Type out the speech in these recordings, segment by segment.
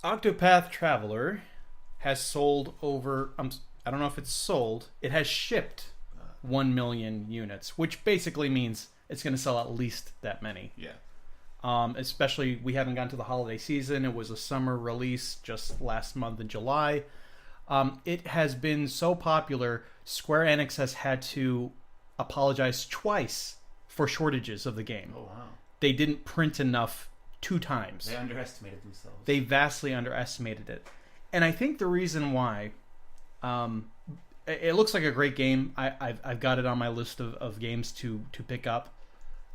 Octopath Traveler has sold over. I don't know if it's sold. It has shipped 1 million units, which basically means it's going to sell at least that many. Yeah. Especially, we haven't gotten to the holiday season. It was a summer release just last month in July. It has been so popular, Square Enix has had to apologize twice for shortages of the game. Oh, wow. They didn't print enough 2 times. They underestimated themselves. They vastly underestimated it. And I think the reason why, it looks like a great game. I've got it on my list of games to pick up.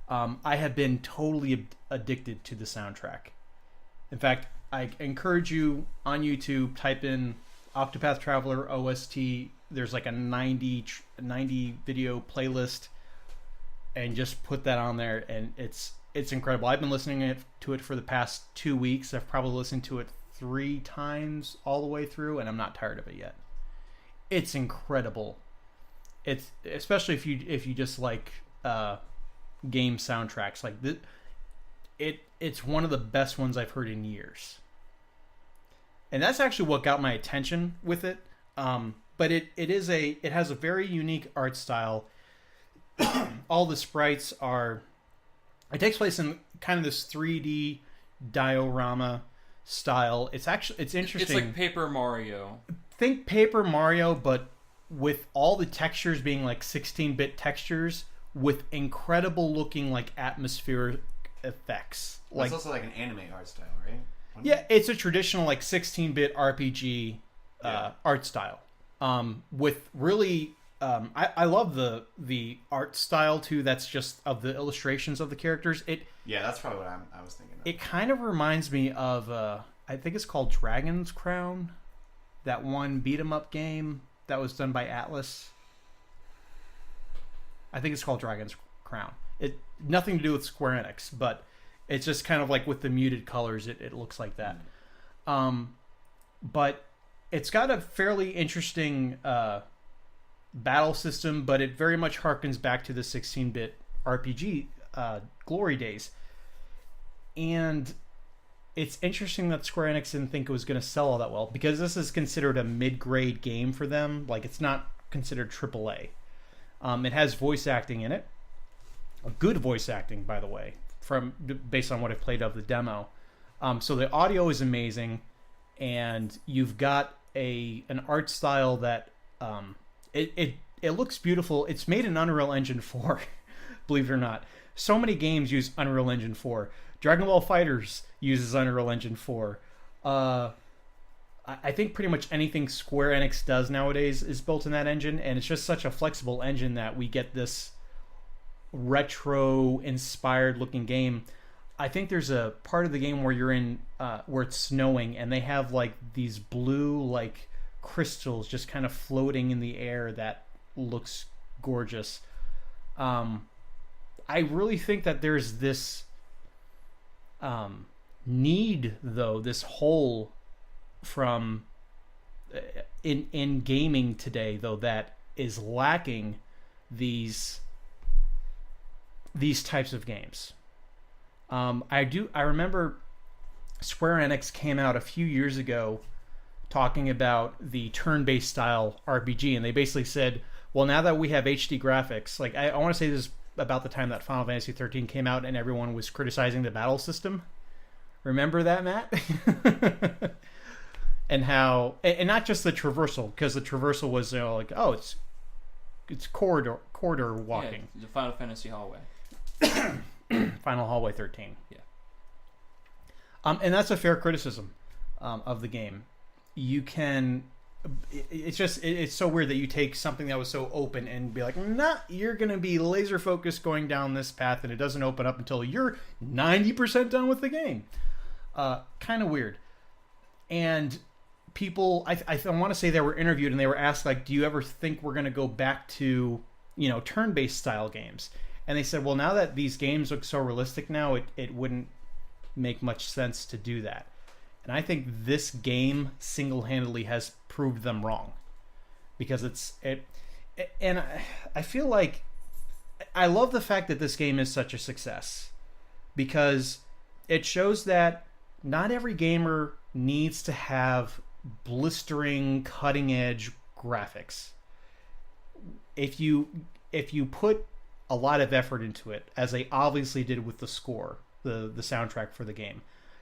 I have been totally addicted to the soundtrack. In fact, I encourage you on YouTube, type in Octopath Traveler OST. There's like a 90 video playlist, and just put that on there, and it's incredible. I've been listening to it for the past 2 weeks. I've probably listened to it 3 times all the way through, and I'm not tired of it yet. It's incredible. It's especially if you just like game soundtracks like this. It's one of the best ones I've heard in years, and that's actually what got my attention with it. But it has a very unique art style. All the sprites are. It takes place in kind of this 3D diorama style. It's interesting. It's like Paper Mario. Think Paper Mario, but with all the textures being like 16-bit textures with incredible looking like atmospheric effects. It's also like an anime art style, right? Yeah, it's a traditional like 16-bit RPG art style. With really, I love the art style too. That's just of the illustrations of the characters. That's probably what I was thinking of. It kind of reminds me of I think it's called Dragon's Crown, that one beat 'em up game that was done by Atlas. I think it's called Dragon's Crown. It nothing to do with Square Enix, but it's just kind of like with the muted colors, it looks like that. But it's got a fairly interesting battle system, but it very much harkens back to the 16-bit RPG glory days. And it's interesting that Square Enix didn't think it was going to sell all that well, because this is considered a mid-grade game for them. Like, it's not considered AAA. It has voice acting in it. A good voice acting, by the way, based on what I've played of the demo. So the audio is amazing, and you've got an art style that it looks beautiful. It's made in Unreal Engine 4, believe it or not. So many games use Unreal Engine 4. Dragon Ball FighterZ uses Unreal Engine 4. I think pretty much anything Square Enix does nowadays is built in that engine, and it's just such a flexible engine that we get this retro-inspired looking game. I think there's a part of the game where you're in, where it's snowing, and they have like these blue like crystals just kind of floating in the air that looks gorgeous. I really think that there's this need, though, this hole from in gaming today, though, that is lacking these types of games. I remember Square Enix came out a few years ago talking about the turn-based style RPG, and they basically said, well, now that we have HD graphics, like I want to say this is about the time that Final Fantasy 13 came out and everyone was criticizing the battle system. Remember that, Matt? And how, and not just the traversal, because the traversal was like, oh, it's corridor walking. Yeah, the Final Fantasy hallway. Final Hallway 13. Yeah. And that's a fair criticism of the game. You can, it's so weird that you take something that was so open and be like, nah, you're going to be laser focused going down this path, and it doesn't open up until you're 90% done with the game. Kind of weird. And people, I want to say they were interviewed and they were asked, like, do you ever think we're going to go back to, turn-based style games? And they said, well, now that these games look so realistic now, it wouldn't make much sense to do that. And I think this game single-handedly has proved them wrong. Because and I feel like, I love the fact that this game is such a success. Because it shows that not every gamer needs to have blistering, cutting edge graphics. If you put a lot of effort into it, as they obviously did with the score, the soundtrack for the game,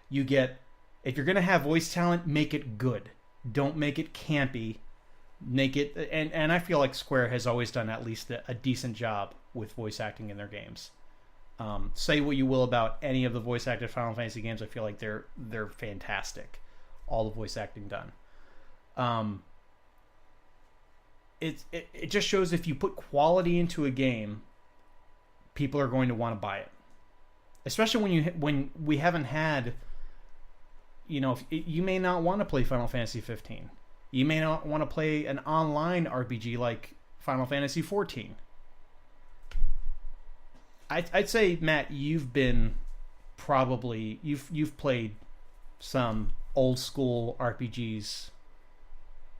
you get, if you're gonna have voice talent, make it good. Don't make it campy. Make it, and I feel like Square has always done at least a decent job with voice acting in their games. Say what you will about any of the voice acted Final Fantasy games, I feel like they're fantastic. All the voice acting done. It just shows if you put quality into a game, people are going to want to buy it. Especially when we haven't had, you may not want to play Final Fantasy 15. You may not want to play an online RPG like Final Fantasy 14. I'd say, Matt, you've played some old school RPGs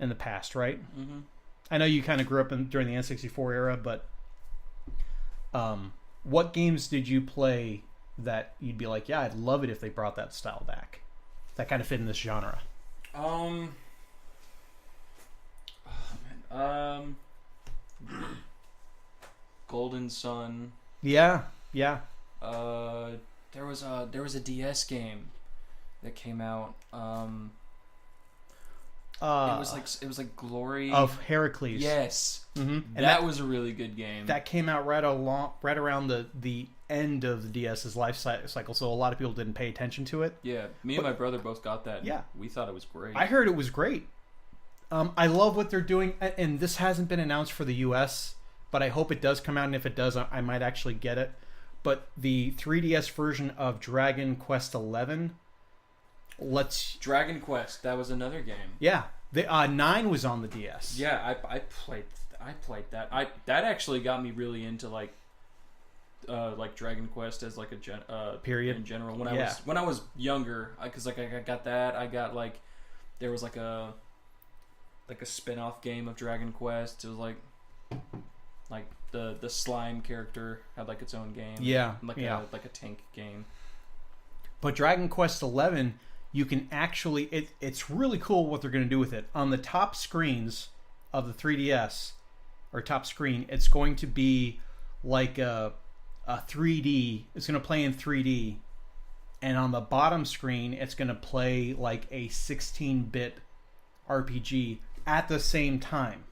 in the past, right? Mm-hmm. I know you kind of grew up during the N64 era, but what games did you play that you'd be like, yeah, I'd love it if they brought that style back, that kind of fit in this genre? Golden Sun. Yeah. There was a DS game that came out. It was like Glory of Heracles. Yes, mm-hmm. And that was a really good game. That came out right around the end of the DS's life cycle, so a lot of people didn't pay attention to it. Yeah, and my brother both got that. Yeah, we thought it was great. I heard it was great. I love what they're doing, and this hasn't been announced for the US, but I hope it does come out, and if it does, I might actually get it. But the 3DS version of Dragon Quest XI, Dragon Quest, that was another game. Yeah, the 9 was on the DS. Yeah, I played that. That actually got me really into like Dragon Quest as like a period in general. When I was younger, because I got that. I got there was like a spin-off game of Dragon Quest. It was like the slime character had like its own game. Yeah, like a tank game. But Dragon Quest XI, you can actually it's really cool what they're going to do with it. On the top screens of the 3DS or top screen, it's going to be like a 3D. It's going to play in 3D, and on the bottom screen, it's going to play like a 16-bit RPG at the same time.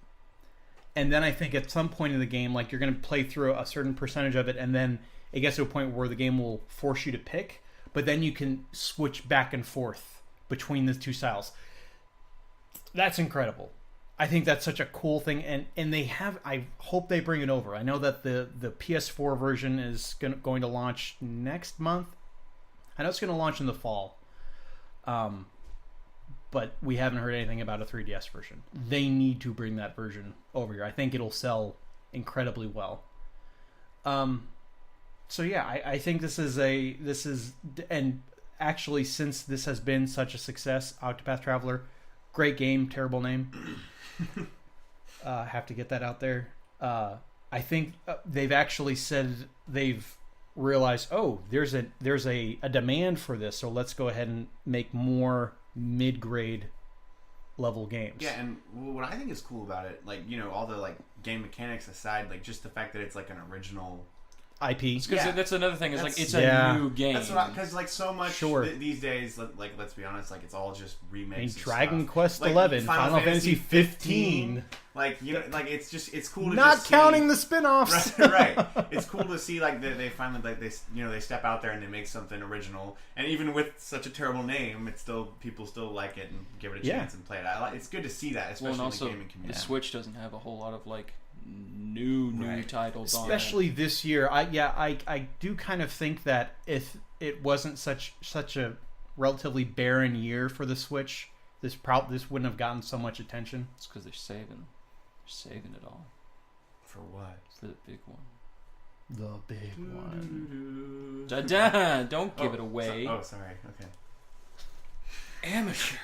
And then I think at some point in the game, like you're going to play through a certain percentage of it, and then it gets to a point where the game will force you to pick, but then you can switch back and forth between the two styles. That's incredible. I think that's such a cool thing, and they have. I hope they bring it over. I know that the PS4 version is going to launch next month. I know it's going to launch in the fall. But we haven't heard anything about a 3DS version. They need to bring that version over here. I think it'll sell incredibly well. So yeah, I think this is and actually, since this has been such a success, Octopath Traveler, great game, terrible name. Have to get that out there. I think they've actually said they've realized, there's a demand for this, so let's go ahead and make more mid-grade level games. Yeah, and what I think is cool about it, all the game mechanics aside, just the fact that it's an original IP. Because that's another thing. It's a new game. That's what because so much these days, let's be honest, it's all just remakes. Dragon Quest XI, Final Fantasy 15. It's cool to not just counting see, the spin-offs. right. It's cool to see they finally they step out there and they make something original. And even with such a terrible name, people still like it and give it a chance and play it. It's good to see that, especially in the gaming community. The Switch doesn't have a whole lot of new titles on it. Especially this year. I do kind of think that if it wasn't such a relatively barren year for the Switch, this wouldn't have gotten so much attention. It's because they're saving it all. For what? For the big one. The big one. Don't give it away. Sorry. Okay. Amateur.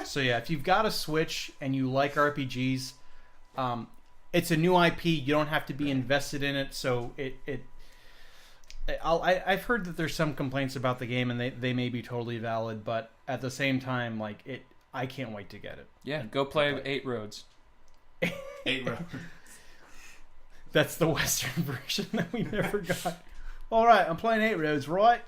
So yeah, if you've got a Switch and you like RPGs, it's a new IP. You don't have to be invested in it, so I've heard that there's some complaints about the game, and they may be totally valid, but at the same time, like I can't wait to get it. Yeah, go play 8 Roads. 8 Roads. That's the Western version that we never got. All right, I'm playing 8 Roads, right?